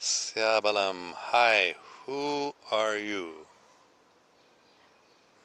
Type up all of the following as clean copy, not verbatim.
Syabalam, hi, who are you?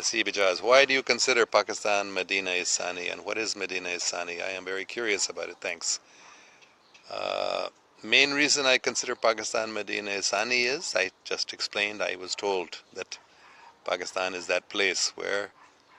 Hasib Ijaz, why do you consider Pakistan Medina Isani, and what is Medina Isani? I am very curious about it. Thanks. Uh, Main reason I consider Pakistan Medina Isani is, I just explained, I was told that Pakistan is that place where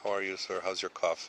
how are you sir, how's your cough?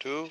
too.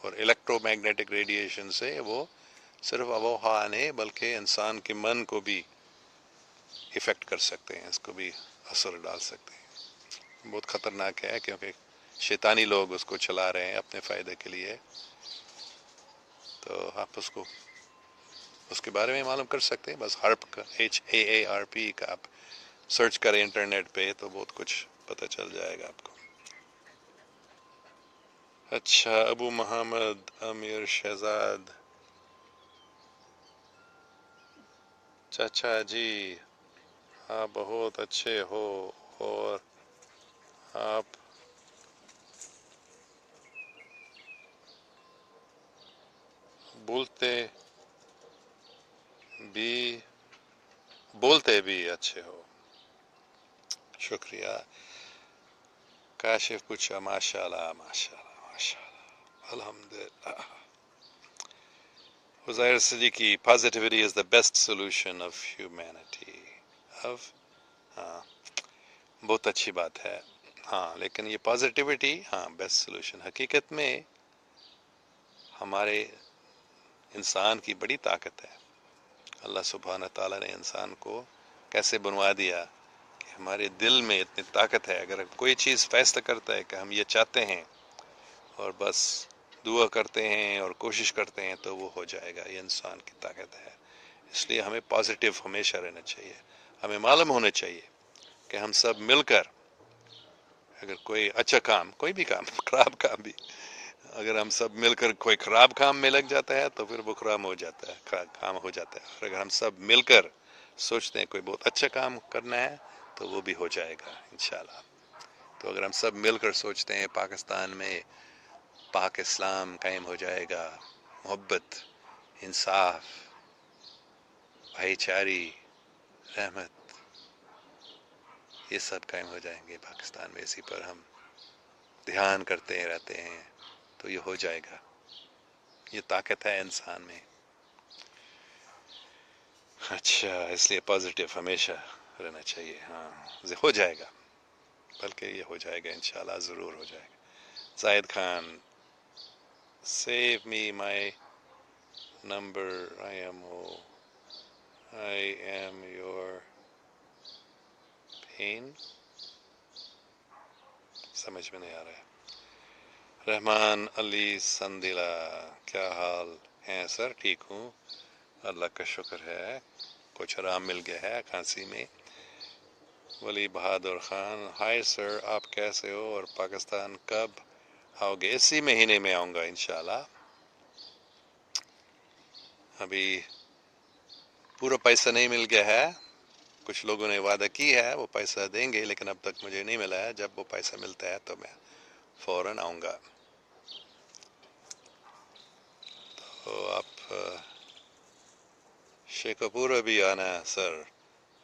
اور electro magnetic radiation سے وہ صرف آب و ہوا نہیں بلکہ انسان کے من کو بھی افیکٹ کر سکتے ہیں، اس کو بھی اثر ڈال سکتے ہیں. بہت خطرناک ہے کیونکہ شیطانی لوگ اس کو چلا رہے ہیں اپنے فائدے کے لیے. تو آپ اس کے بارے میں معلوم کر سکتے ہیں. بس ہارپ کا HAARP کا آپ سرچ کریں انٹرنیٹ پہ تو بہت کچھ پتہ چل جائے گا آپ کو. اچھا، ابو محمد امیر شہزاد چچا جی، آپ بہت اچھے ہو اور آپ بولتے بھی اچھے ہو. شکریہ. کاشف پوچھا ماشاء اللہ ماشاء اللہ ماشاء اللہ الحمد للہ. حزیر Siddiqui positivity is the best solution of humanity. اب ہاں، بہت اچھی بات ہے. ہاں لیکن یہ پازیٹیوٹی بیسٹ سولوشن حقیقت میں ہمارے انسان کی بڑی طاقت ہے. اللہ سبحانہ تعالیٰ نے انسان کو کیسے بنوا دیا کہ ہمارے دل میں اتنی طاقت ہے. اگر کوئی چیز فیصلہ کرتا ہے کہ ہم یہ چاہتے ہیں اور بس دعا کرتے ہیں اور کوشش کرتے ہیں تو وہ ہو جائے گا. یہ انسان کی طاقت ہے. اس لیے ہمیں پازیٹیو ہمیشہ رہنا چاہیے. ہمیں معلوم ہونا چاہیے کہ ہم سب مل کر اگر کوئی اچھا کام، کوئی بھی کام، خراب کام بھی، اگر ہم سب مل کر کوئی خراب کام میں لگ جاتا ہے تو پھر وہ خراب ہو جاتا ہے، کام ہو جاتا ہے. اور اگر ہم سب مل کر سوچتے ہیں کوئی بہت اچھا کام کرنا ہے تو وہ بھی ہو جائے گا انشاءاللہ. تو اگر ہم سب مل کر سوچتے ہیں پاکستان میں پاک اسلام قائم ہو جائے گا، محبت، انصاف، بھائی چاری، رحمت، یہ سب قائم ہو جائیں گے پاکستان میں. اسی پر ہم دھیان کرتے رہتے ہیں تو یہ ہو جائے گا. یہ طاقت ہے انسان میں. اچھا، اس لیے پازیٹیو ہمیشہ رہنا چاہیے. ہاں ہو جائے گا، بلکہ یہ ہو جائے گا انشاءاللہ، ضرور ہو جائے گا. Zahid Khan, save me my number, I am your pen. سمجھ میں نہیں آ رہا ہے. رحمان علی سندیلا، کیا حال ہیں سر؟ ٹھیک ہوں، اللہ کا شکر ہے. کچھ آرام مل گیا ہے کھانسی میں. ولی بہادر خان، ہائے سر، آپ کیسے ہو اور پاکستان کب آؤ گے؟ اسی مہینے میں آؤں گا انشاءاللہ. ابھی پورا پیسہ نہیں مل گیا ہے. کچھ لوگوں نے وعدہ کی ہے وہ پیسہ دیں گے لیکن اب تک مجھے نہیں ملا ہے. جب وہ پیسہ ملتا ہے تو میں فوراً آؤں گا. تو آپ شیخ پورا بھی آنا سر،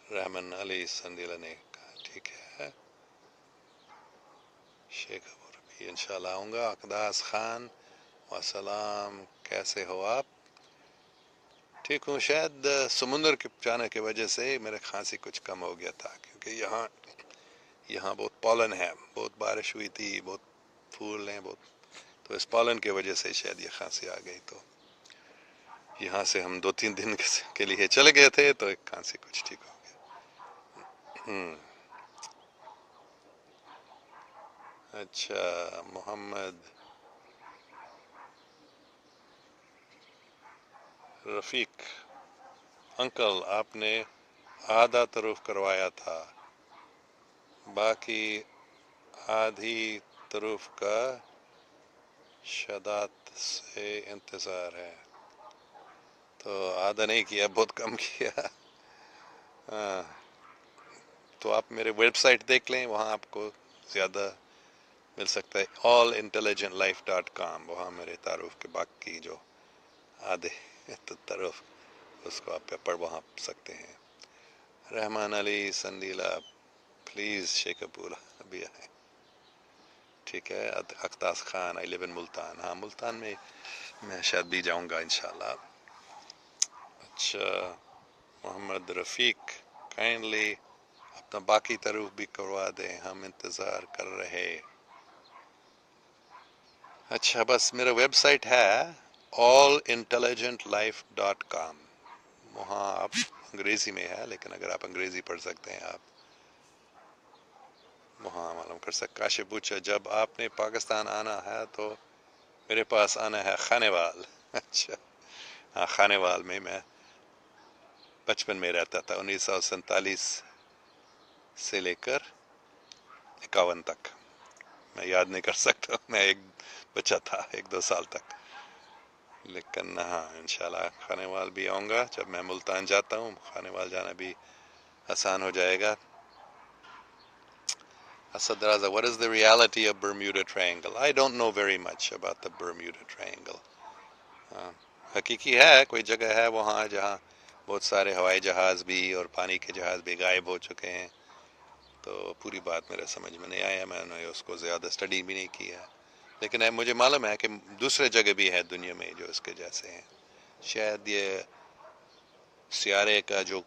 رحمان علی سندیلا نے کہا. ٹھیک ہے، شیخ پورا بھی انشاءاللہ آؤں گا. اقداس خان، والسلام، کیسے ہو آپ؟ ٹھیک ہوں. شاید سمندر کے جانے کی وجہ سے میرے کھانسی کچھ کم ہو گیا تھا کیونکہ یہاں بہت پالن ہے، بہت بارش ہوئی تھی، بہت پھول ہیں بہت، تو اس پالن کی وجہ سے شاید یہ کھانسی آ گئی. تو یہاں سے ہم 2-3 دن کے لیے چلے گئے تھے تو ایک کھانسی کچھ ٹھیک ہو گیا. اچھا، محمد رفیق انکل، آپ نے آدھا طرف کروایا تھا، باقی آدھی طرف کا شدت سے انتظار ہے. تو آدھا نہیں کیا، بہت کم کیا. ہاں، تو آپ میرے ویب سائٹ دیکھ لیں، وہاں آپ کو زیادہ مل سکتا ہے. allintelligentlife.com، وہاں میرے تعارف کے باقی جو آدھے طرف اس کو آپ پڑھ وہاں سکتے ہیں. رحمان علی سندیلا، پلیز شیخ پورا بھی آئے. ٹھیک ہے. اقداس خان، آئی لیو ان ملتان. ہاں، ملتان میں میں شاید بھی جاؤں گا انشاءاللہ. اچھا، محمد رفیق، کائنڈلی اپنا باقی طرف بھی کروا دیں، ہم انتظار کر رہے. اچھا بس میرا ویب سائٹ ہے allintelligentlife.com. وہاں آپ انگریزی میں ہے لیکن اگر آپ انگریزی پڑھ سکتے ہیں آپ وہاں معلوم کر سکتے. کاشف پوچھا جب آپ نے پاکستان آنا ہے تو میرے پاس آنا ہے خانے وال. اچھا ہاں خانے وال میں 55 میں رہتا تھا 1947 سے لے کر 51 تک. میں یاد نہیں کر سکتا میں ایک بچہ تھا 1-2 سال تک. لیکن ہاں انشاءاللہ خانے وال بھی آؤں گا جب میں ملتان جاتا ہوں. خانے وال جانا بھی آسان ہو جائے گا. Asad Raza, what is the reality of Bermuda Triangle? I don't know very much about the Bermuda Triangle. حقیقی ہے کوئی جگہ ہے وہاں جہاں بہت سارے ہوائی جہاز بھی اور پانی کے جہاز بھی غائب ہو چکے ہیں. تو پوری بات میرے سمجھ میں نہیں آیا. میں نے اس کو زیادہ اسٹڈی بھی نہیں کیا. لیکن مجھے معلوم ہے کہ دوسرے جگہ بھی ہے دنیا میں جو اس کے جیسے ہیں. شاید یہ سیارے کا جو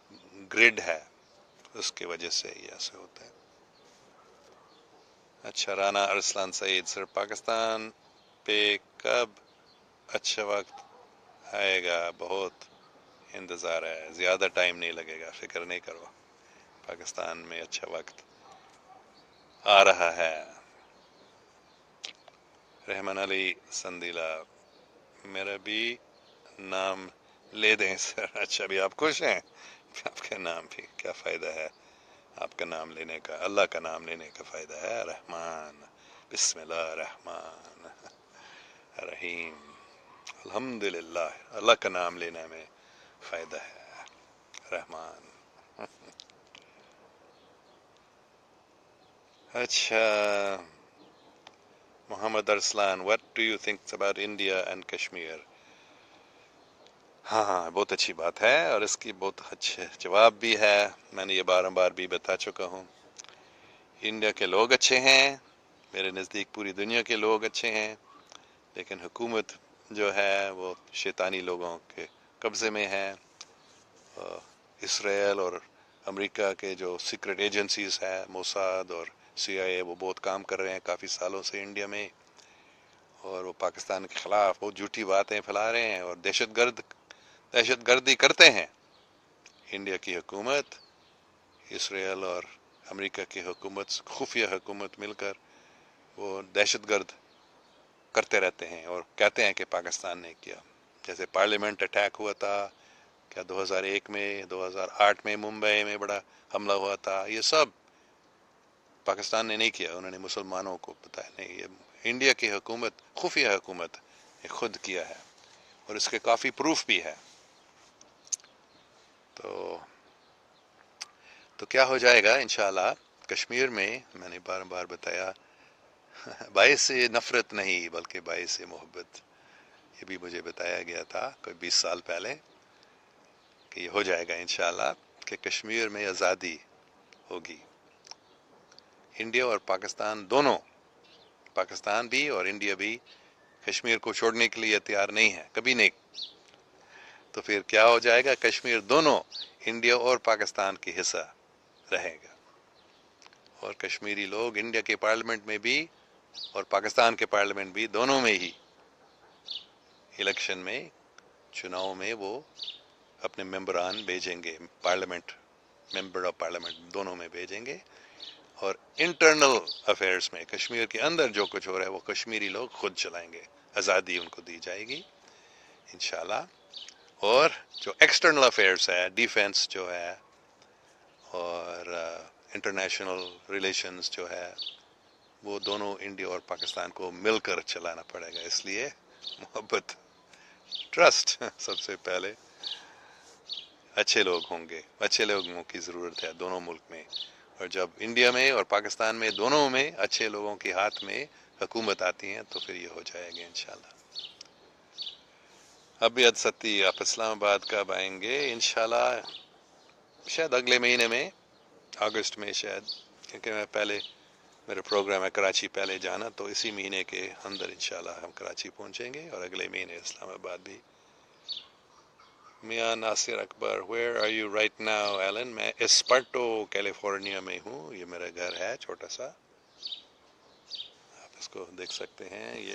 گرڈ ہے اس کی وجہ سے یہ ایسے ہوتا ہے. اچھا رانا ارسلان سعید سر پاکستان پہ کب اچھا وقت آئے گا؟ بہت انتظار ہے. زیادہ ٹائم نہیں لگے گا فکر نہیں کرو. پاکستان میں اچھا وقت آ رہا ہے. رحمان علی سندیلا میرا بھی نام لے دیں سر. اچھا بھی آپ خوش ہیں؟ آپ کا نام بھی کیا فائدہ ہے آپ کا نام لینے کا؟ اللہ کا نام لینے کا فائدہ ہے. رحمان بسم اللہ الرحمن الرحیم الحمدللہ. اللہ کا نام لینے میں فائدہ ہے. رحمان. اچھا محمد Arsalan what do you think about India and Kashmir؟ ہاں بہت اچھی بات ہے اور اس کی بہت اچھے جواب بھی ہے. میں نے یہ بار بار بھی بتا چکا ہوں. انڈیا کے لوگ اچھے ہیں. میرے نزدیک پوری دنیا کے لوگ اچھے ہیں. لیکن حکومت جو ہے وہ شیطانی لوگوں کے قبضے میں ہے. اسرائیل اور امریکہ کے جو سیکرٹ ایجنسیز ہے موساد اور CIA وہ بہت کام کر رہے ہیں کافی سالوں سے انڈیا میں. اور وہ پاکستان کے خلاف بہت جھوٹی باتیں پھیلا رہے ہیں اور دہشت گردی کرتے ہیں. انڈیا کی حکومت اسرائیل اور امریکہ کی حکومت خفیہ حکومت مل کر وہ دہشت گرد کرتے رہتے ہیں اور کہتے ہیں کہ پاکستان نے کیا. جیسے پارلیمنٹ اٹیک ہوا تھا کیا 2001 میں 2008 میں ممبئی میں بڑا حملہ ہوا تھا. یہ سب پاکستان نے نہیں کیا. انہوں نے مسلمانوں کو بتایا نہیں یہ انڈیا کی حکومت خفیہ حکومت نے خود کیا ہے اور اس کے کافی پروف بھی ہے. تو کیا ہو جائے گا انشاءاللہ کشمیر میں میں نے بار بار بتایا باعث نفرت نہیں بلکہ باعث محبت. یہ بھی مجھے بتایا گیا تھا کوئی 20 سال پہلے کہ یہ ہو جائے گا انشاءاللہ کہ کشمیر میں آزادی ہوگی. انڈیا اور پاکستان دونوں پاکستان بھی اور انڈیا بھی کشمیر کو چھوڑنے کے لیے تیار نہیں ہے کبھی نہیں. تو پھر کیا ہو جائے گا کشمیر دونوں انڈیا اور پاکستان کی حصہ رہے گا. اور کشمیری لوگ انڈیا کے پارلیمنٹ میں بھی اور پاکستان کے پارلیمنٹ بھی دونوں میں ہی الیکشن میں چناؤ میں وہ اپنے ممبران بھیجیں گے. پارلیمنٹ ممبر آف پارلیمنٹ دونوں میں بھیجیں گے. اور انٹرنل افیئرس میں کشمیر کے اندر جو کچھ ہو رہا ہے وہ کشمیری لوگ خود چلائیں گے. آزادی ان کو دی جائے گی انشاءاللہ. اور جو ایکسٹرنل افیئرس ہے ڈیفنس جو ہے اور انٹرنیشنل ریلیشنز جو ہے وہ دونوں انڈیا اور پاکستان کو مل کر چلانا پڑے گا. اس لیے محبت ٹرسٹ سب سے پہلے اچھے لوگ ہوں گے. اچھے لوگوں کی ضرورت ہے دونوں ملک میں. اور جب انڈیا میں اور پاکستان میں دونوں میں اچھے لوگوں کے ہاتھ میں حکومت آتی ہیں تو پھر یہ ہو جائے گا انشاءاللہ. ابیت ستی آپ اسلام آباد کب آئیں گے؟ انشاءاللہ شاید اگلے مہینے میں اگست میں شاید کیونکہ میں پہلے میرا پروگرام ہے کراچی پہلے جانا تو اسی مہینے کے اندر انشاءاللہ ہم کراچی پہنچیں گے اور اگلے مہینے اسلام آباد بھی. Mian Nasir Akbar where are you right now Allen? میں اسپرٹو کیلیفورنیا میں ہوں. یہ میرا گھر ہے چھوٹا سا آپ اس کو دیکھ سکتے ہیں. یہ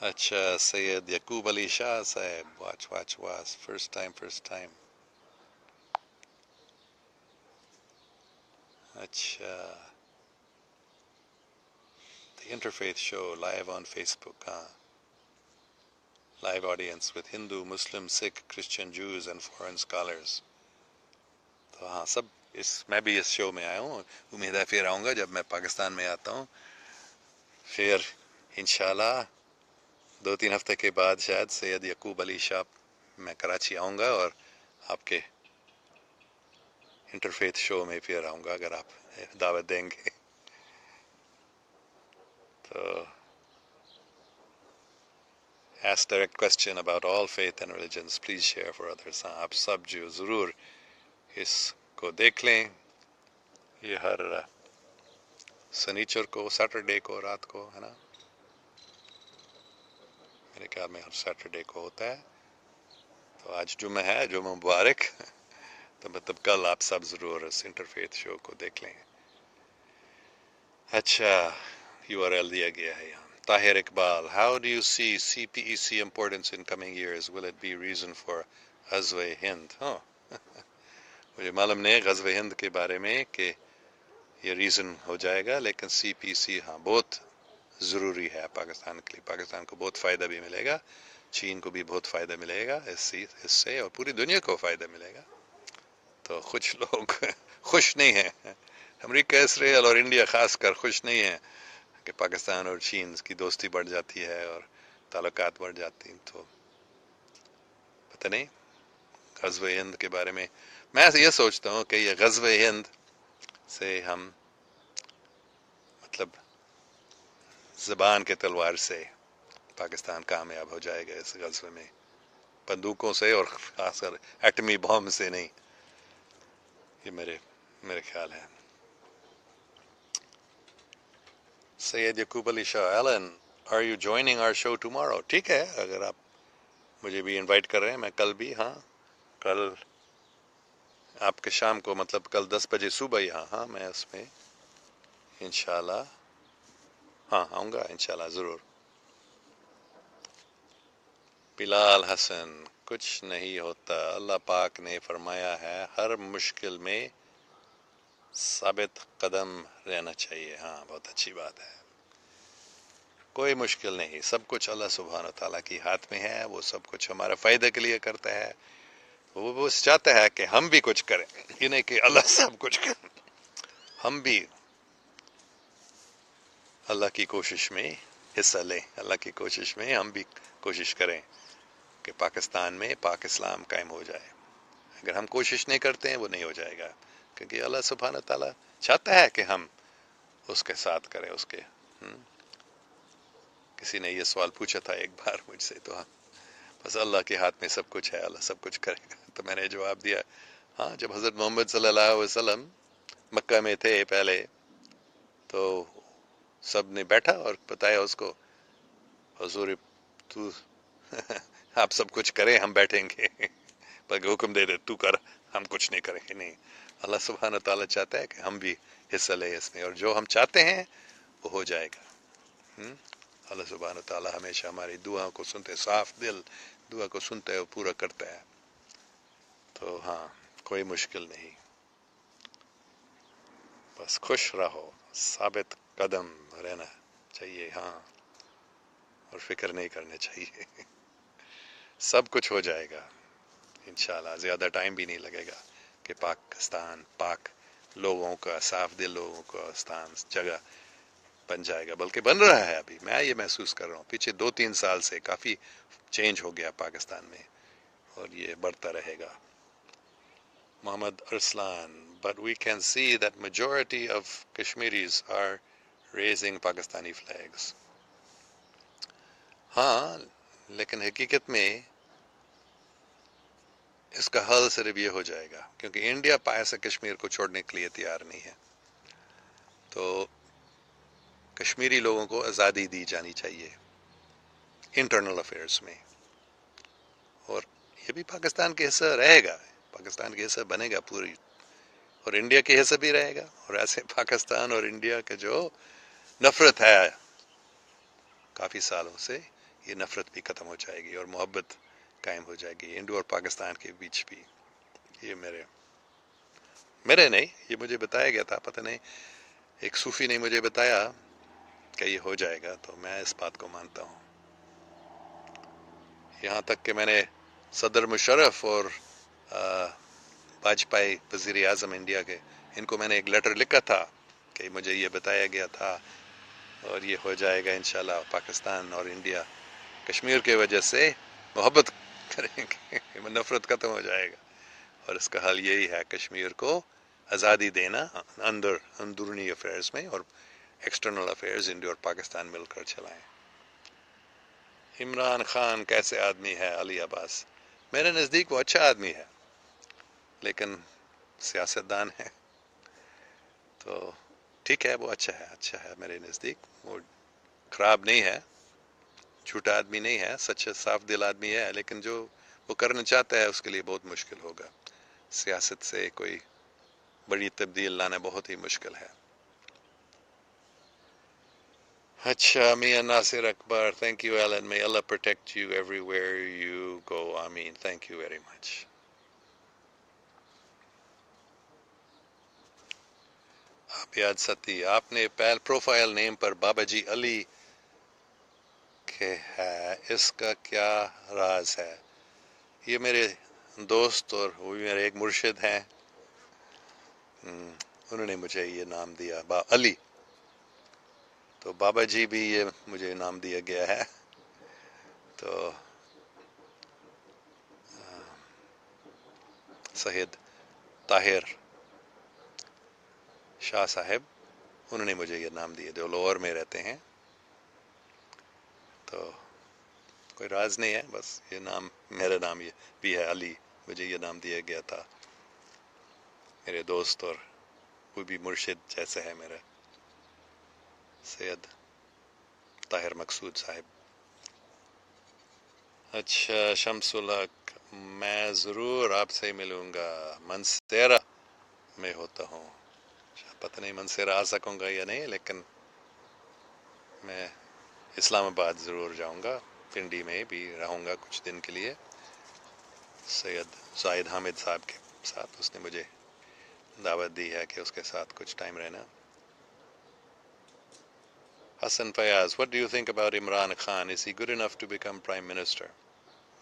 اچھا سید یعقوب علی شاہ صاحب، واچ فرسٹ ٹائم. اچھا، the interfaith show live on Facebook. ہاں، live audience with Hindu, Muslim, Sikh, Christian, Jews and foreign scholars. تو ہاں سب میں بھی اس شو میں آیا ہوں. امید ہے پھر آؤں گا جب میں پاکستان میں آتا ہوں. پھر انشاءاللہ 2-3 ہفتے کے بعد شاید سید یعقوب علی شاہ میں کراچی آؤں گا اور آپ کے انٹرفیتھ شو میں پھر آؤں گا اگر آپ دعوت دیں گے. تو ask direct question about all faith and religions, please share for others. ہاں آپ سب جو ضرور اس کو دیکھ لیں. یہ ہر سنیچر کو، سیٹرڈے کو رات کو ہے نا، میرے خیال میں ہر سیٹرڈے کو ہوتا ہے. تو آج جمعہ ہے، جمعہ مبارک. تو مطلب کل آپ سب ضرور اس انٹرفیتھ شو کو دیکھ لیں. اچھا، یو آر ایل دیا گیا ہے یہاں. Tahir Iqbal, how do you see CPEC importance in coming years? Will it be reason for غزوہ ہند؟ ہاں مجھے معلوم نہیں غزوہ ہند کے بارے میں کہ یہ ریزن ہو جائے گا، لیکن سی پی سی ہاں بہت ضروری ہے پاکستان کے لیے. پاکستان کو بہت فائدہ بھی ملے گا، چین کو بھی بہت فائدہ ملے گا اس سے، اور پوری دنیا کو فائدہ ملے گا. تو کچھ لوگ خوش نہیں ہیں، امریکہ اسرائیل اور انڈیا خاص کر خوش نہیں ہیں کہ پاکستان اور چین کی دوستی بڑھ جاتی ہے اور تعلقات بڑھ جاتی ہیں. تو پتہ نہیں غزوہ ہند کے بارے میں میں یہ سوچتا ہوں کہ یہ غزوہ ہند سے ہم مطلب زبان کے تلوار سے پاکستان کامیاب ہو جائے گا اس غزوے میں، بندوقوں سے اور خاص کر ایٹمی بم سے نہیں. یہ میرے خیال ہے. سید یعقوب Ali Shah, Alan are you joining our show tomorrow؟ ٹھیک ہے، اگر آپ مجھے بھی انوائٹ کر رہے ہیں میں کل بھی، ہاں کل آپ کے شام کو مطلب کل 10 بجے صبح یہاں، ہاں میں اس میں انشاءاللہ ہاں آؤں گا انشاءاللہ ضرور. بلال حسن، کچھ نہیں ہوتا، اللہ پاک نے فرمایا ہے ہر مشکل میں ثابت قدم رہنا چاہیے. ہاں بہت اچھی بات ہے. کوئی مشکل نہیں، سب کچھ اللہ سبحانہ و تعالیٰ کی ہاتھ میں ہے. وہ سب کچھ ہمارے فائدے کے لیے کرتا ہے. وہ بس چاہتا ہے کہ ہم بھی کچھ کریں، یہ نہیں کہ اللہ سب کچھ کرے. ہم بھی اللہ کی کوشش میں حصہ لیں، اللہ کی کوشش میں ہم بھی کوشش کریں کہ پاکستان میں پاک اسلام قائم ہو جائے. اگر ہم کوشش نہیں کرتے ہیں وہ نہیں ہو جائے گا، کیونکہ اللہ سبحانہ تعالیٰ چاہتا ہے کہ ہم اس کے ساتھ کریں. اس کے کسی نے یہ سوال پوچھا تھا ایک بار مجھ سے، تو ہاں بس اللہ کے ہاتھ میں سب کچھ ہے، اللہ سب کچھ کرے گا. تو میں نے جواب دیا ہاں جب حضرت محمد صلی اللہ علیہ وسلم مکہ میں تھے پہلے تو سب نے بیٹھا اور بتایا اس کو، حضور تو آپ سب کچھ کریں ہم بیٹھیں گے، بلکہ حکم دے دے تو کر، ہم کچھ نہیں کریں گے. نہیں، اللہ سبحانہ تعالیٰ چاہتا ہے کہ ہم بھی حصہ لیں اس میں، اور جو ہم چاہتے ہیں وہ ہو جائے گا. اللہ سبحانہ تعالیٰ ہمیشہ ہماری دعا کو سنتے، صاف دل دعا کو سنتا ہے اور پورا کرتا ہے. تو ہاں کوئی مشکل نہیں، بس خوش رہو، ثابت قدم رہنا چاہیے. ہاں اور فکر نہیں کرنا چاہیے. سب کچھ ہو جائے گا انشاءاللہ. زیادہ ٹائم بھی نہیں لگے گا کہ پاکستان پاک لوگوں کا، صاف دل لوگوں کا جگہ بن جائے گا، بلکہ بن رہا ہے. ابھی میں یہ محسوس کر رہا ہوں پیچھے 2-3 سال سے کافی چینج ہو گیا پاکستان میں، اور یہ بڑھتا رہے گا. محمد Arsalan, but we can see that majority of Kashmiris are raising Pakistani flags. ہاں لیکن حقیقت میں اس کا حل صرف یہ ہو جائے گا کیونکہ انڈیا پایا سے کشمیر کو چھوڑنے کے لیے تیار نہیں ہے. تو کشمیری لوگوں کو آزادی دی جانی چاہیے انٹرنل افیئرس میں، اور یہ بھی پاکستان کے حصہ رہے گا، پاکستان کے حصہ بنے گا پوری، اور انڈیا کے حصہ بھی رہے گا. اور ایسے پاکستان اور انڈیا کا جو نفرت ہے کافی سالوں سے، یہ نفرت بھی ختم ہو جائے گی اور محبت قائم ہو جائے گی انڈو اور پاکستان کے بیچ بھی. یہ میرے نہیں، یہ مجھے بتایا گیا تھا، پتہ نہیں ایک صوفی نے مجھے بتایا کہ یہ ہو جائے گا، تو میں اس بات کو مانتا ہوں. یہاں تک کہ میں نے صدر مشرف اور واجپئی وزیر اعظم انڈیا کے، ان کو میں نے ایک لیٹر لکھا تھا کہ مجھے یہ بتایا گیا تھا اور یہ ہو جائے گا انشاءاللہ. پاکستان اور انڈیا کشمیر کی وجہ سے محبت کریں گے، نفرت ختم ہو جائے گا، اور اس کا حل یہی ہے کشمیر کو آزادی دینا اندرونی افیئرز میں، اور ایکسٹرنل افیئرز انڈیا اور پاکستان مل کر چلائیں. عمران خان کیسے آدمی ہے؟ علی عباس میرے نزدیک وہ اچھا آدمی ہے، لیکن سیاست دان ہے تو ٹھیک ہے، وہ اچھا ہے میرے نزدیک. وہ خراب نہیں ہے، جھوٹا آدمی نہیں ہے، سچا صاف دل آدمی ہے، لیکن جو وہ کرنا چاہتا ہے اس کے لیے بہت مشکل ہوگا. سیاست سے کوئی بڑی تبدیل لانا بہت ہی مشکل ہے. اچھا Mian Nasir Akbar, thank you Allen, may Allah protect you everywhere you go, آمین. Thank you very much. آبیاد ستی، آپ نے پروفائل نیم پر بابا جی علی کے ہے، اس کا کیا راز ہے؟ یہ میرے دوست اور وہ بھی میرے ایک مرشد ہیں، انہوں نے مجھے یہ نام دیا علی، تو بابا جی بھی یہ مجھے نام دیا گیا ہے. تو سید طاہر شاہ صاحب، انہوں نے مجھے یہ نام دیا، جو لاہور میں رہتے ہیں. تو کوئی راز نہیں ہے، بس یہ نام میرا نام یہ بھی ہے علی، مجھے یہ نام دیا گیا تھا میرے دوست اور وہ بھی مرشد جیسے ہے میرے سید طاہر مقصود صاحب. اچھا شمس الحق، میں ضرور آپ سے ملوں گا، منسیرا میں ہوتا ہوں. پتہ نہیں منسیرا آ سکوں گا یا نہیں، لیکن میں اسلام آباد ضرور جاؤں گا، پنڈی میں بھی رہوں گا کچھ دن کے لیے سید زاہد حامد صاحب کے ساتھ. اس نے مجھے دعوت دی ہے کہ اس کے ساتھ کچھ ٹائم رہنا. حسن Fayyaz, what do you think about Imran Khan? Is he good enough to become prime minister?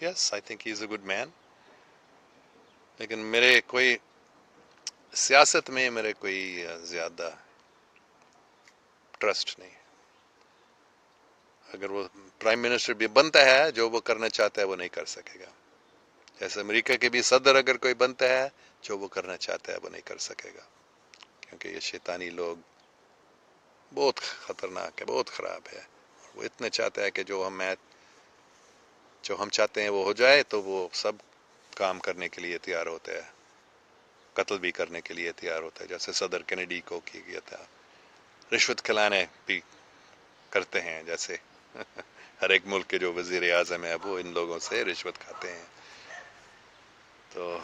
Yes, I think he is a good man. لیکن میرے کوئی سیاست میں میرے کوئی زیادہ ٹرسٹ نہیں. اگر وہ پرائم منسٹر بھی بنتا ہے، جو وہ کرنا چاہتا ہے وہ نہیں کر سکے گا. جیسے امریکہ کے بھی صدر اگر کوئی بنتا ہے، جو وہ کرنا چاہتا ہے وہ نہیں کر سکے گا، کیونکہ یہ شیطانی لوگ بہت خطرناک ہے، بہت خراب ہے. وہ اتنا چاہتا ہے کہ جو ہم چاہتے ہیں وہ ہو جائے، تو وہ سب کام کرنے کے لیے تیار ہوتے ہیں، قتل بھی کرنے کے لیے تیار ہوتا ہے، جیسے صدر کینیڈی کو کی گیا تھا. رشوت کھلانے بھی کرتے ہیں، جیسے ہر ایک ملک کے جو وزیر اعظم ہیں وہ ان لوگوں سے رشوت کھاتے ہیں. تو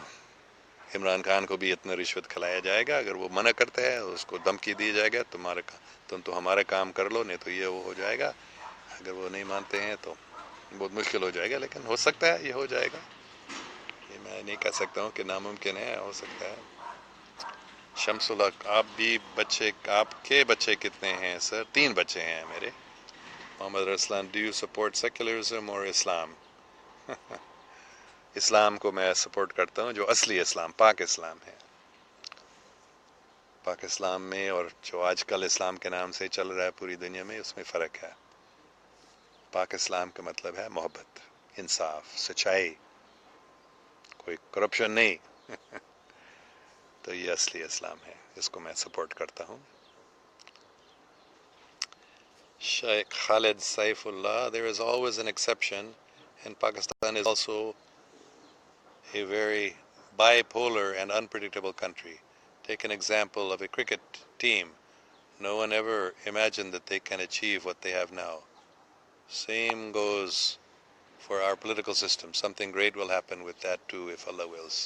عمران خان کو بھی اتنا رشوت کھلایا جائے گا، اگر وہ منع کرتا ہے اس کو دھمکی دی جائے گا، تم تو ہمارا کام کر لو، نہیں تو یہ وہ ہو جائے گا. اگر وہ نہیں مانتے ہیں تو بہت مشکل ہو جائے گا، لیکن ہو سکتا ہے یہ ہو جائے گا. یہ میں نہیں کہہ سکتا ہوں کہ ناممکن ہے، ہو سکتا ہے. شمس الحق، آپ کے بچے کتنے ہیں سر؟ 3 بچے ہیں میرے. محمد رسلان، ڈو یو سپورٹ سیکولرزم اور اسلام؟ اسلام کو میں سپورٹ کرتا ہوں، جو اصلی اسلام، پاک اسلام ہے. پاک اسلام میں اور جو آج کل اسلام کے نام سے چل رہا ہے پوری دنیا میں، اس میں فرق ہے. پاک اسلام کا مطلب ہے محبت، انصاف، سچائی، کوئی کرپشن نہیں. تو یہ اصلی اسلام ہے، اس کو میں سپورٹ کرتا ہوں. Sheikh Khalid Saifullah, there is always an exception, and Pakistan is also a very bipolar and unpredictable country. Take an example of a cricket team. No one ever imagined that they can achieve what they have now. Same goes for our political system. Something great will happen with that too, if Allah wills.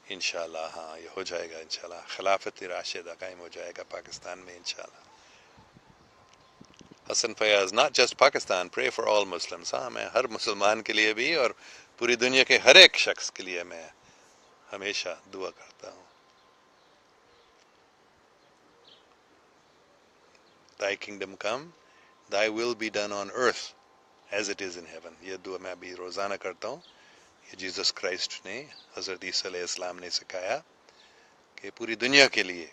انشاءاللہ، ہاں یہ ہو جائے گا انشاءاللہ. خلافت راشدہ قائم ہو جائے گا پاکستان میں انشاءاللہ. حسن Fayyaz not just Pakistan, pray for all Muslims. ہاں میں ہر مسلمان کے لیے بھی اور پوری دنیا کے ہر ایک شخص کے لیے میں ہمیشہ دعا کرتا ہوں. Thy kingdom come, thy will be done on earth as it is in heaven. یہ دعا میں ابھی روزانہ کرتا ہوں. یہ جیزس کرائسٹ نے حضرت عیسیٰ علیہ السلام نے سکھایا کہ پوری دنیا کے لیے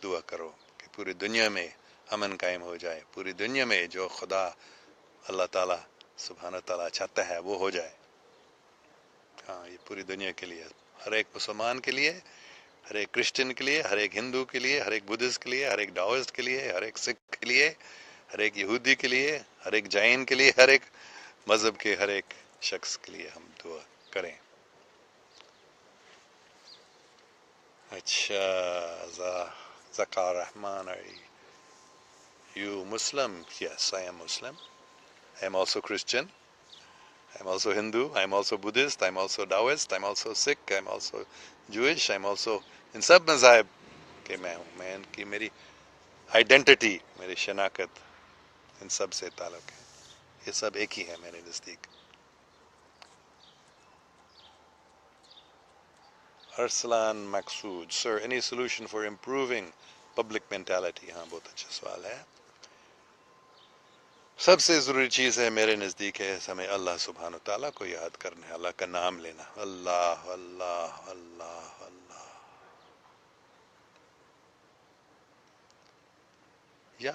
دعا کرو کہ پوری دنیا میں امن قائم ہو جائے، پوری دنیا میں جو خدا اللہ تعالیٰ سبحانہ تعالیٰ چاہتا ہے وہ ہو جائے. ہاں یہ پوری دنیا کے لیے، ہر ایک مسلمان کے لیے، ہر ایک کرسچن کے لیے، ہر ایک ہندو کے لیے، ہر ایک بدھسٹ کے لیے، ہر ایک ڈاوسٹ کے لیے، ہر ایک سکھ کے لیے، ہر ایک یہودی کے لیے، ہر ایک جین کے لیے، ہر ایک مذہب کے ہر ایک شخص کے لیے ہم دعا کریں. اچھا Zakar Rahman, are you Muslim? Yes, I am Muslim. I am also Christian. I am also Hindu. I am also Buddhist. I am also Taoist. I am also Sikh. I am also Jewish. I am also ان سب مذاہب کے میں ہوں. میں ان کی میری identity, میری شناخت ان سب سے تعلق ہے. یہ سب ایک ہی ہے میرے نزدیک. ارسلان مقصود سر any solution for improving public mentality؟ ہاں بہت اچھا سوال ہے. سب سے ضروری چیز ہے میرے نزدیک ہے ہمیں اللہ سبحانہ تعالیٰ کو یاد کرنا ہے، اللہ کا نام لینا. اللہ اللہ اللہ اللہ. یا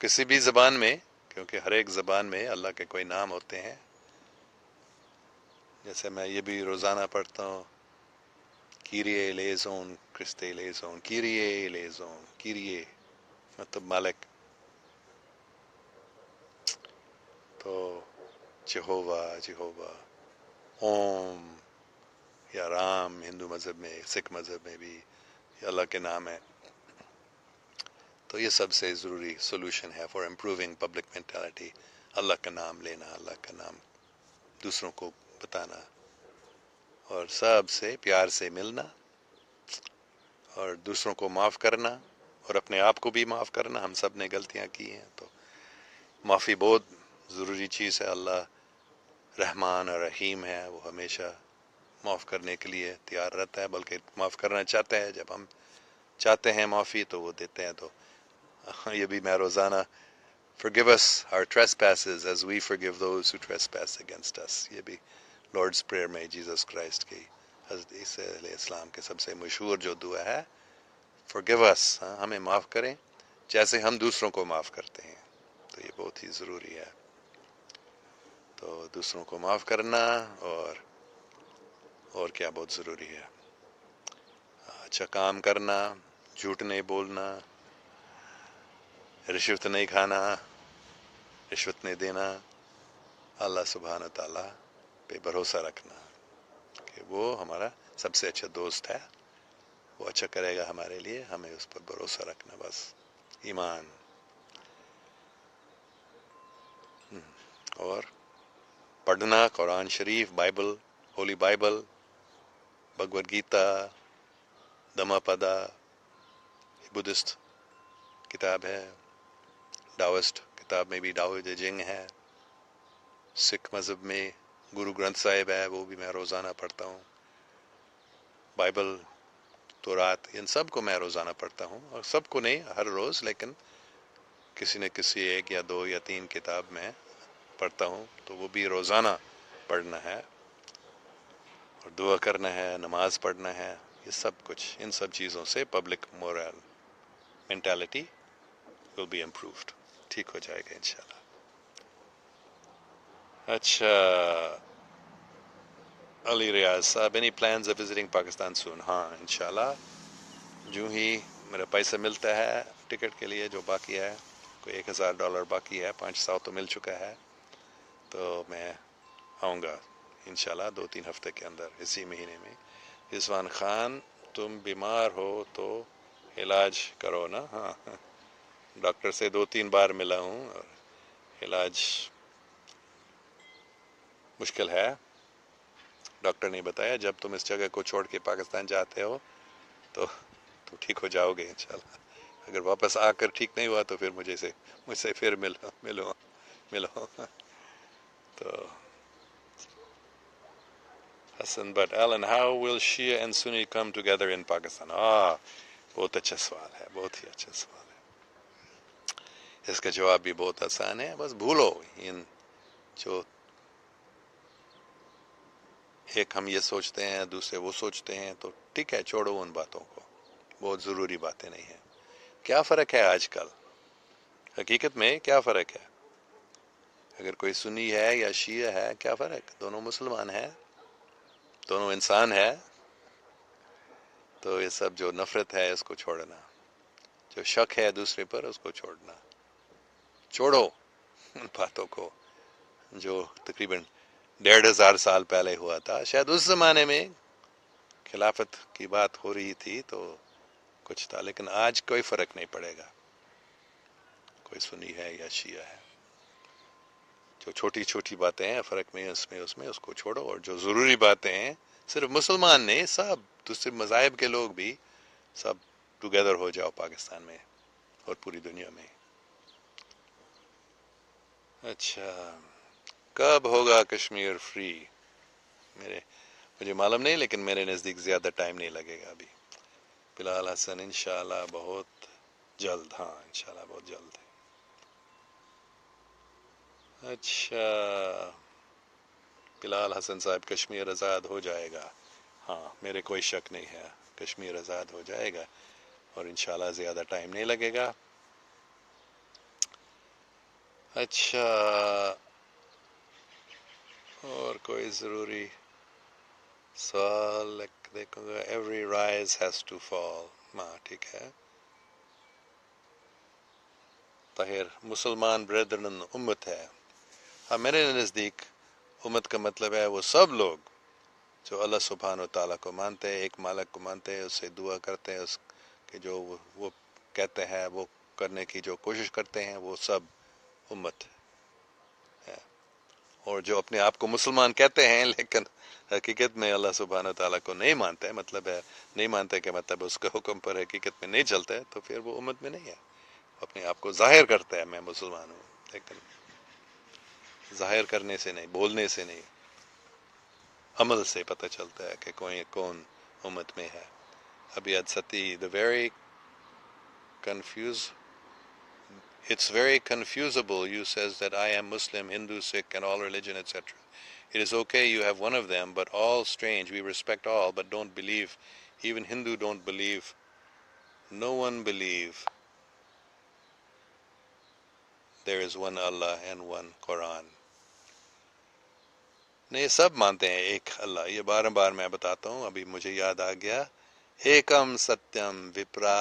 کسی بھی زبان میں، کیونکہ ہر ایک زبان میں اللہ کے کوئی نام ہوتے ہیں. جیسے میں یہ بھی روزانہ پڑھتا ہوں، کیریے لیزون کرستے لیزون، کیریے لیزون، کیریے مطلب مالک. تو جہووا جہووا، اوم یا رام ہندو مذہب میں، سکھ مذہب میں بھی یہ اللہ کے نام ہے. تو یہ سب سے ضروری سولوشن ہے فار امپروونگ پبلک مینٹالٹی، اللہ کا نام لینا، اللہ کا نام دوسروں کو بتانا، اور سب سے پیار سے ملنا، اور دوسروں کو معاف کرنا، اور اپنے آپ کو بھی معاف کرنا. ہم سب نے غلطیاں کی ہیں تو معافی بہت ضروری چیز ہے. اللہ رحمان اور رحیم ہے، وہ ہمیشہ معاف کرنے کے لیے تیار رہتا ہے، بلکہ معاف کرنا چاہتا ہے. جب ہم چاہتے ہیں معافی تو وہ دیتے ہیں. تو یہ بھی میں روزانہ forgive us our trespasses as we forgive those who trespass against us. یہ بھی لارڈس پریئر میں جیزس کرائسٹ کی، حضرت عیسیٰ علیہ السلام کے سب سے مشہور جو دعا ہے forgive us، ہمیں معاف کریں جیسے ہم دوسروں کو معاف کرتے ہیں. تو یہ بہت ہی ضروری ہے. تو دوسروں کو معاف کرنا اور کیا بہت ضروری ہے، اچھا کام کرنا، جھوٹ نہیں بولنا، رشوت نہیں کھانا، رشوت نہیں دینا، اللہ سبحانہ تعالیٰ پہ بھروسہ رکھنا کہ وہ ہمارا سب سے اچھا دوست ہے، وہ اچھا کرے گا ہمارے لیے، ہمیں اس پر بھروسہ رکھنا بس. ایمان. اور پڑھنا قرآن شریف، بائبل، ہولی بائبل، بھگوت گیتا، دما پدا، بدھسٹ کتاب ہے، ڈاوسٹ کتاب میں بھی ڈاؤ دے جنگ ہے، سکھ مذہب میں گرو گرنتھ صاحب ہے، وہ بھی میں روزانہ پڑھتا ہوں. بائبل، تورات، ان سب کو میں روزانہ پڑھتا ہوں، اور سب کو نہیں ہر روز، لیکن کسی نہ کسی ایک یا دو یا تین کتاب میں پڑھتا ہوں. تو وہ بھی روزانہ پڑھنا ہے، اور دعا کرنا ہے، نماز پڑھنا ہے. یہ سب کچھ، ان سب چیزوں سے public moral mentality will be improved, ٹھیک ہو جائے گا انشاءاللہ. اچھا Ali Riaz Sahab, any plans of visiting Pakistan soon? ہاں انشاءاللہ جو ہی میرا پیسہ ملتا ہے ٹکٹ کے لیے، جو باقی ہے کوئی $1000 باقی ہے، 500 تو مل چکا ہے، تو میں آؤں گا انشاءاللہ 2-3 ہفتے کے اندر، اسی مہینے میں. رضوان خان، تم بیمار ہو تو علاج کرو نا. ہاں ڈاکٹر سے 2-3 بار ملا ہوں، اور علاج مشکل ہے. ڈاکٹر نے بتایا جب تم اس جگہ کو چھوڑ کے پاکستان جاتے ہو تو ٹھیک ہو جاؤ گے انشاءاللہ. اگر واپس آ کر ٹھیک نہیں ہوا تو پھر مجھ سے پھر ملو تو Hassan Butt Allen how will Shia and Sunni come together in Pakistan? بہت اچھا سوال ہے، بہت ہی اچھا سوال ہے. اس کا جواب بھی بہت آسان ہے، بس بھولو ان جو ایک ہم یہ سوچتے ہیں دوسرے وہ سوچتے ہیں، تو ٹھیک ہے، چھوڑو ان باتوں کو، بہت ضروری باتیں نہیں ہیں. کیا فرق ہے آج کل؟ حقیقت میں کیا فرق ہے؟ اگر کوئی سنی ہے یا شیعہ ہے، کیا فرق؟ دونوں مسلمان ہیں، دونوں انسان ہیں. تو یہ سب جو نفرت ہے اس کو چھوڑنا، جو شک ہے دوسرے پر اس کو چھوڑنا، چھوڑو ان باتوں کو جو تقریباً 1500 سال پہلے ہوا تھا. شاید اس زمانے میں خلافت کی بات ہو رہی تھی تو کچھ تھا، لیکن آج کوئی فرق نہیں پڑے گا کوئی سنی ہے یا شیعہ ہے. جو چھوٹی چھوٹی باتیں ہیں فرق میں اس کو چھوڑو، اور جو ضروری باتیں ہیں صرف مسلمان نہیں، سب دوسرے مذاہب کے لوگ بھی سب ٹوگیدر ہو جاؤ پاکستان میں اور پوری دنیا میں. اچھا، کب ہوگا کشمیر فری؟ مجھے معلوم نہیں، لیکن میرے نزدیک زیادہ ٹائم نہیں لگے گا ابھی. بلال حسن انشاءاللہ بہت جلد، ہاں انشاءاللہ بہت جلد. اچھا، بلال حسن صاحب کشمیر آزاد ہو جائے گا؟ ہاں، میرے کوئی شک نہیں ہے، کشمیر آزاد ہو جائے گا اور انشاءاللہ زیادہ ٹائم نہیں لگے گا. اچھا، اور کوئی ضروری سوال دیکھوں گا. Every rise has to fall. ہاں ٹھیک ہے. طاہر، مسلمان بردرن امت ہے. ہاں، میرے نزدیک امت کا مطلب ہے وہ سب لوگ جو اللہ سبحانہ و تعالیٰ کو مانتے ہیں، ایک مالک کو مانتے ہیں، اس سے دعا کرتے ہیں، اس کے جو وہ کہتے ہیں وہ کرنے کی جو کوشش کرتے ہیں، وہ سب امت ہے. اور جو اپنے آپ کو مسلمان کہتے ہیں لیکن حقیقت میں اللہ سبحانہ و تعالیٰ کو نہیں مانتے، مطلب ہے نہیں مانتے کہ مطلب اس کے حکم پر حقیقت میں نہیں چلتے، تو پھر وہ امت میں نہیں ہے. اپنے آپ کو ظاہر کرتا ہے میں مسلمان ہوں، لیکن ظاہر کرنے سے نہیں، بولنے سے نہیں، عمل سے پتہ چلتا ہے کہ کون امت میں ہے. ابیات ستی the very confuse it's very confusable. You says that I am Muslim, Hindu, Sikh and all religion, etc. It is okay you have one of them, but all strange. We respect all, but don't believe. Even Hindu don't believe. No one believe there is one Allah and one Quran. نہیں، سب مانتے ہیں ایک اللہ. یہ بار بار میں بتاتا ہوں، ابھی مجھے یاد آ گیا. ایکم ستیم وپرا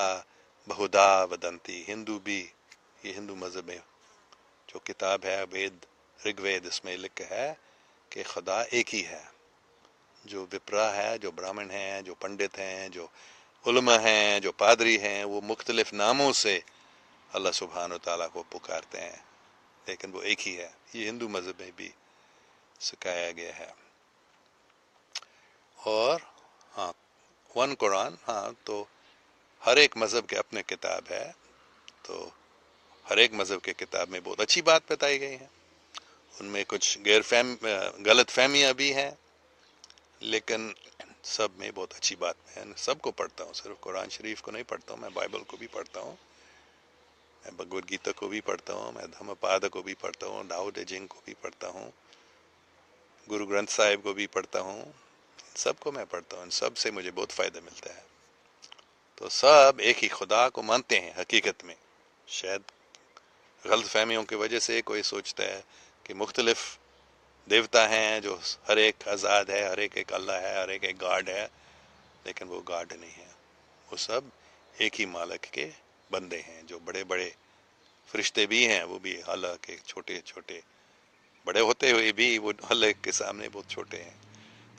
بہدا ودنتی. ہندو بھی، یہ ہندو مذہب میں جو کتاب ہے وید، رگ وید، اس میں لکھا ہے کہ خدا ایک ہی ہے. جو وپرا ہے، جو برہمن ہیں، جو پنڈت ہیں، جو علماء ہیں، جو پادری ہیں، وہ مختلف ناموں سے اللہ سبحانہ و تعالیٰ کو پکارتے ہیں، لیکن وہ ایک ہی ہے. یہ ہندو مذہب میں بھی سکھایا گیا ہے. اور ہاں، ون قرآن، ہاں تو ہر ایک مذہب کے اپنے کتاب ہے، تو ہر ایک مذہب کے کتاب میں بہت اچھی بات بتائی گئی ہیں. ان میں کچھ غلط فہمیاں بھی ہیں، لیکن سب میں بہت اچھی بات. میں سب کو پڑھتا ہوں، صرف قرآن شریف کو نہیں پڑھتا ہوں، میں بائبل کو بھی پڑھتا ہوں، میں بھگوت گیتا کو بھی پڑھتا ہوں، میں دھما پاد کو بھی پڑھتا ہوں، ڈاؤ ڈے جنگ کو بھی پڑھتا ہوں، گرو گرنتھ صاحب کو بھی پڑھتا ہوں. سب کو میں پڑھتا ہوں، ان سب سے مجھے بہت فائدہ ملتا ہے. تو سب ایک ہی خدا کو مانتے ہیں حقیقت میں. شاید غلط فہمیوں کی وجہ سے کوئی سوچتا ہے کہ مختلف دیوتا ہیں، جو ہر ایک آزاد ہے، ہر ایک اللہ ہے، ہر ایک گاڈ ہے، لیکن وہ گاڈ نہیں ہے. وہ سب ایک ہی مالک کے بندے ہیں. جو بڑے بڑے فرشتے بھی ہیں وہ بھی اللہ کے چھوٹے چھوٹے، بڑے ہوتے ہوئے بھی وہ اللہ کے سامنے بہت چھوٹے ہیں.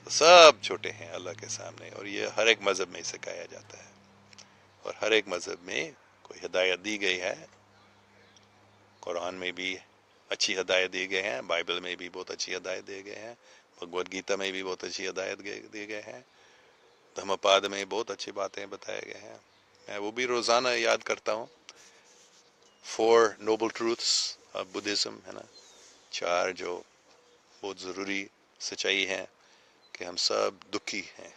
تو سب چھوٹے ہیں اللہ کے سامنے، اور یہ ہر ایک مذہب میں سکھایا جاتا ہے. اور ہر ایک مذہب میں کوئی ہدایت دی گئی ہے. قرآن میں بھی اچھی ہدایت دی گئے ہیں، بائبل میں بھی بہت اچھی ہدایت دی گئے ہیں، بھگوت گیتا میں بھی بہت اچھی ہدایت دی گئے ہیں، دھما پاد میں بہت اچھی باتیں بتائے گئے ہیں. میں وہ بھی روزانہ یاد کرتا ہوں. 4 noble truths of Buddhism ہے نا, 4 جو بہت ضروری سچائی ہیں کہ ہم سب دکھی ہیں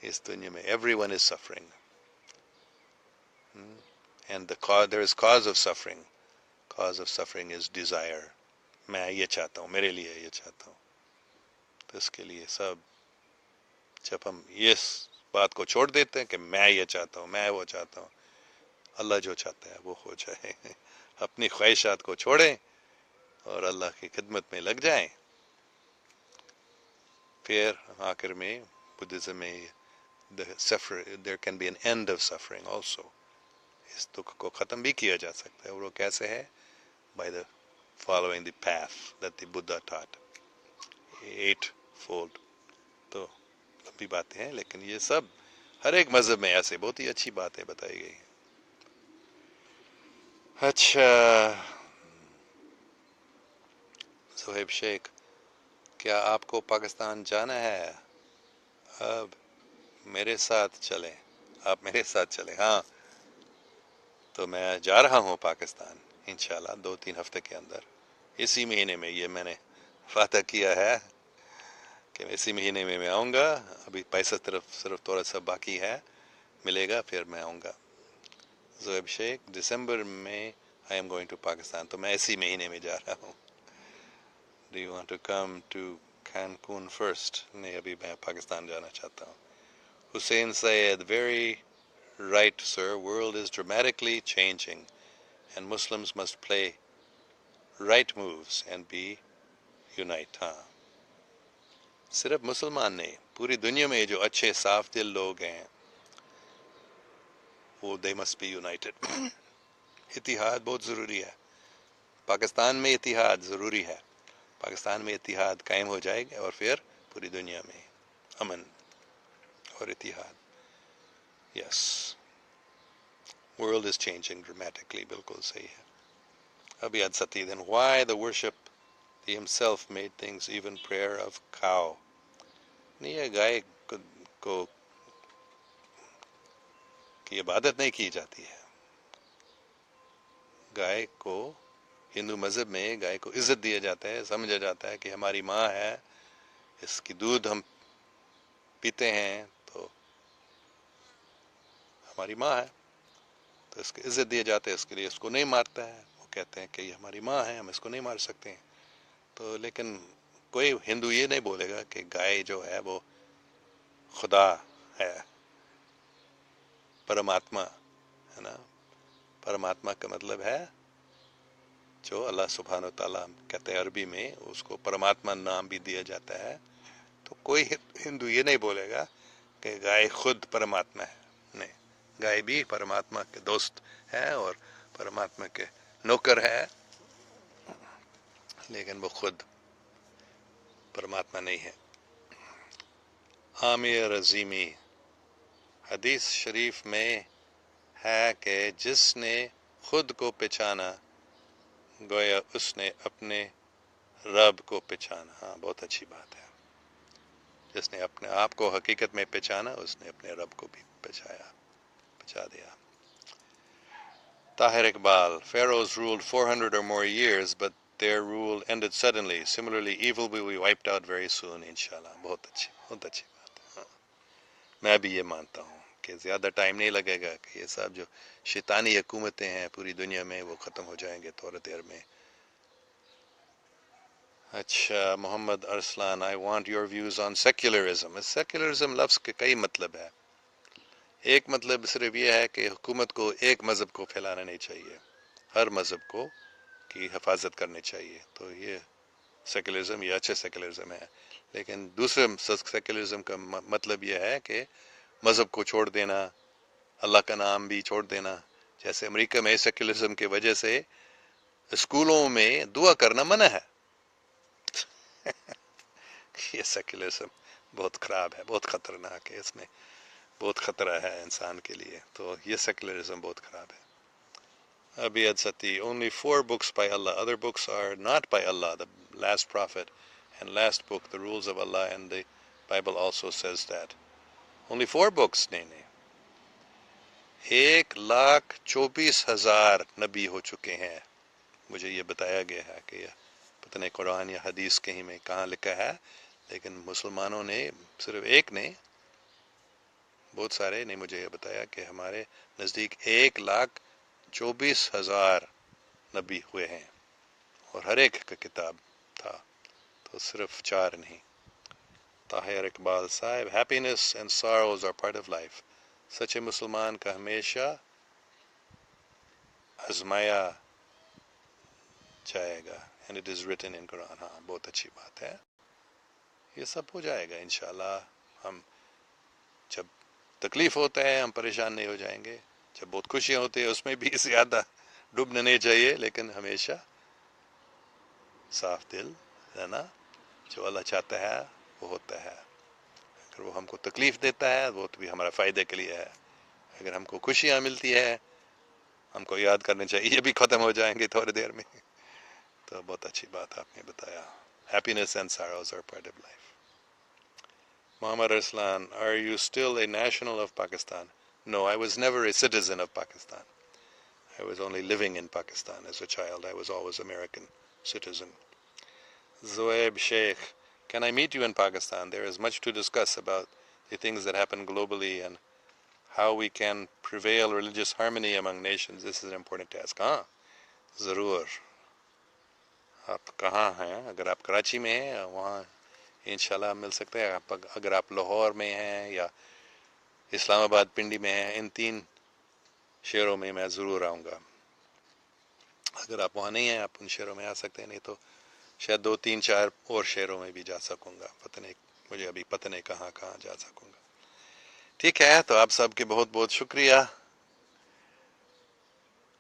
اس دنیا میں. Everyone is suffering. And there is cause of suffering. Cause of suffering is desire. میں یہ چاہتا ہوں, میرے لیے یہ چاہتا ہوں. تو اس کے لیے سب جب ہم اس بات کو چھوڑ دیتے ہیں کہ میں یہ چاہتا ہوں, میں وہ چاہتا ہوں, اللہ جو چاہتا ہے وہ ہو جائے. اپنی خواہشات کو چھوڑیں اور اللہ کی خدمت میں لگ جائیں. پھر آخر میں بدھزم میں there can be an end of suffering also. اس دکھ کو ختم بھی کیا جا سکتا ہے. اور وہ کیسے ہے؟ by the following the path that the Buddha taught. 8-fold. تو لمبی باتیں ہیں لیکن یہ سب ہر ایک مذہب میں ایسے بہت ہی اچھی باتیں بتائی گئی. اچھا صہیب شیخ, کیا آپ کو پاکستان جانا ہے؟ اب میرے ساتھ چلیں, آپ میرے ساتھ چلیں. ہاں تو میں جا رہا ہوں پاکستان انشاءاللہ 2-3 ہفتے کے اندر. اسی مہینے میں یہ میں نے وعدہ کیا ہے کہ اسی مہینے میں آؤں گا. ابھی پیسہ صرف تھوڑا سا باقی ہے, ملے گا پھر میں آؤں گا. زہیب شیخ, دسمبر میں I am going to Pakistan, تو میں اسی مہینے میں جا رہا ہوں. Do you want to come to Cancun first? نہیں, ابھی میں پاکستان جانا چاہتا ہوں. حسین سید, very right sir, world is dramatically changing and Muslims must play right moves and be unite. ہاں صرف مسلمان نہیں, پوری دنیا میں جو اچھے صاف دل لوگ ہیں وہ they must be united. اتحاد بہت ضروری ہے. پاکستان میں اتحاد ضروری ہے. پاکستان میں اتحاد قائم ہو جائے گا اور پھر پوری دنیا میں امن اور اتحاد. یس, world is changing dramatically. بالکل صحیح ہے. ابھی ستی then why the worship he himself made things even prayer of cow. نہیں, یہ گائے کو کی عبادت نہیں کی جاتی ہے. گائے کو ہندو مذہب میں گائے کو عزت دیا جاتا ہے, سمجھا جاتا ہے کہ ہماری ماں ہے, اس کی دودھ ہم پیتے ہیں تو ہماری ماں ہے, تو اس کی عزت دیے جاتے ہے. اس کے لیے اس کو نہیں مارتا ہے. وہ کہتے ہیں کہ یہ ہماری ماں ہے, ہم اس کو نہیں مار سکتے ہیں. تو لیکن کوئی ہندو یہ نہیں بولے گا کہ گائے جو ہے وہ خدا ہے, پرماتما ہے نا. پرماتما کا مطلب ہے جو اللہ سبحانہ و تعالیٰ کہتے ہیں عربی میں, اس کو پرماتما نام بھی دیا جاتا ہے. تو کوئی ہندو یہ نہیں بولے گا کہ گائے خود پرماتما ہے. نہیں, گائے بھی پرماتما کے دوست ہے اور پرماتما کے نوکر ہے, لیکن وہ خود پرماتما نہیں ہے. عامر عظیمی, حدیث شریف میں ہے کہ جس نے خود کو پہچانا گویا اس نے اپنے رب کو پہچانا. ہاں بہت اچھی بات ہے. جس نے اپنے آپ کو حقیقت میں پہچانا اس نے اپنے رب کو بھی پہچا دیا. Tahir Iqbal, Pharaohs ruled 400 or more years but their rule ended suddenly. Similarly, evil will be wiped out very soon, inshallah. بہت اچھی بات ہے. ہاں میں بھی یہ مانتا ہوں کہ زیادہ ٹائم نہیں لگے گا کہ یہ سب جو شیطانی حکومتیں ہیں پوری دنیا میں وہ ختم ہو جائیں گے تھوڑی دیر میں. اچھا محمد Arsalan, I want your views on secularism. Secularism لفظ کے کئی مطلب ہے. ایک مطلب صرف یہ ہے کہ حکومت کو ایک مذہب کو پھیلانا نہیں چاہیے, ہر مذہب کو کی حفاظت کرنی چاہیے. تو یہ سیکولرزم, یہ اچھے سیکولرزم ہے. لیکن دوسرے سیکولرزم کا مطلب یہ ہے کہ مذہب کو چھوڑ دینا, اللہ کا نام بھی چھوڑ دینا. جیسے امریکہ میں سیکولرزم کی وجہ سے اسکولوں میں دعا کرنا منع ہے. یہ سیکولرزم بہت خراب ہے, بہت خطرناک ہے, اس میں بہت خطرہ ہے انسان کے لیے. تو یہ سیکولرزم بہت خراب ہے. Abiyad Sati, only 4 books by Allah, other books are not by Allah, the last prophet and last book, the rules of Allah, and the Bible also says that. Only 4 books, نہیں. 1,24,000 نبی ہو چکے ہیں. مجھے یہ بتایا گیا ہے کہ یہ پتہ نہیں قرآن یا حدیث کہیں میں کہاں لکھا ہے، لیکن مسلمانوں نے صرف ایک نے، بہت سارے نے مجھے یہ بتایا کہ ہمارے نزدیک 1,24,000 نبی ہوئے ہیں، اور ہر ایک کا کتاب تھا، تو صرف 4 نہیں. Tahir Iqbal Sahab, happiness and sorrows are part of life. سچے مسلمان کا ہمیشہ آزمایا جائے گا، and it is written in Quran. ہاں، بہت اچھی بات ہے، یہ سب ہو جائے گا انشاءاللہ. ہم جب تکلیف ہوتا ہے ہم پریشان نہیں ہو جائیں گے، جب بہت خوشیاں ہوتی ہیں اس میں بھی زیادہ ڈوبنا نہیں چاہیے، لیکن ہمیشہ صاف دل رہنا. جو اللہ چاہتا ہے وہ ہوتا ہے. اگر وہ ہم کو تکلیف دیتا ہے وہ تو بھی ہمارا فائدے کے لیے ہے. اگر ہم کو خوشیاں ملتی ہے ہم کو یاد کرنی چاہیے، یہ بھی ختم ہو جائیں گے تھوڑی دیر میں. تو بہت اچھی بات آپ نے بتایا. Happiness and sorrows are part of life. Muhammad Arslan, are you still a national of Pakistan? No, I was never a citizen of Pakistan. I was only living in Pakistan as a child. I was always American citizen. Zoeb Sheikh, can I meet you in Pakistan? There is much to discuss about the things that happen globally and how we can prevail religious harmony among nations. This is an important task. ہاں ضرور. آپ کہاں ہیں؟ اگر آپ کراچی میں ہیں وہاں انشاءاللہ مل سکتے ہیں. اگر آپ لاہور میں ہیں یا اسلام آباد پنڈی میں ہیں، ان 3 شہروں میں میں ضرور آؤں گا. اگر آپ وہاں نہیں ہیں آپ ان شہروں میں آ سکتے ہیں، نہیں تو شاید 2 3 4 اور شہروں میں بھی جا سکوں گا. پتہ نہیں، مجھے ابھی پتہ نہیں کہاں کہاں جا سکوں گا. ٹھیک ہے، تو آپ سب کے بہت بہت شکریہ.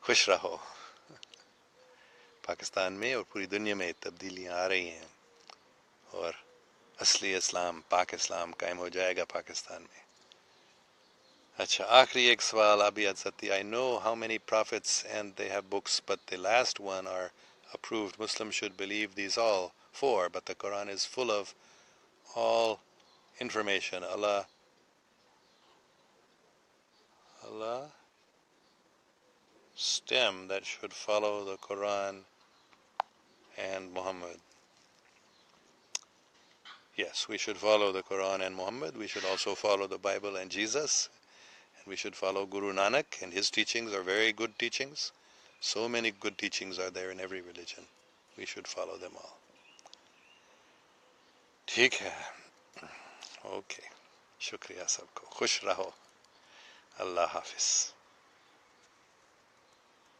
خوش رہو. پاکستان میں اور پوری دنیا میں تبدیلیاں آ رہی ہیں، اور اصلی اسلام، پاک اسلام قائم ہو جائے گا پاکستان میں. اچھا، آخری ایک سوال ابیات ستی. I know how many prophets and they have books, but the last one are approved. Muslims should believe these all 4, but the Quran is full of all information. Allah stem that should follow the Quran and Muhammad. Yes, we should follow the Quran and Muhammad. We should also follow the Bible and Jesus. And we should follow Guru Nanak, and his teachings are very good teachings. So many good teachings are there in every religion. We should follow them all. ٹھیک ہے، okay. شکریہ سب کو. خوش رہو. اللہ حافظ.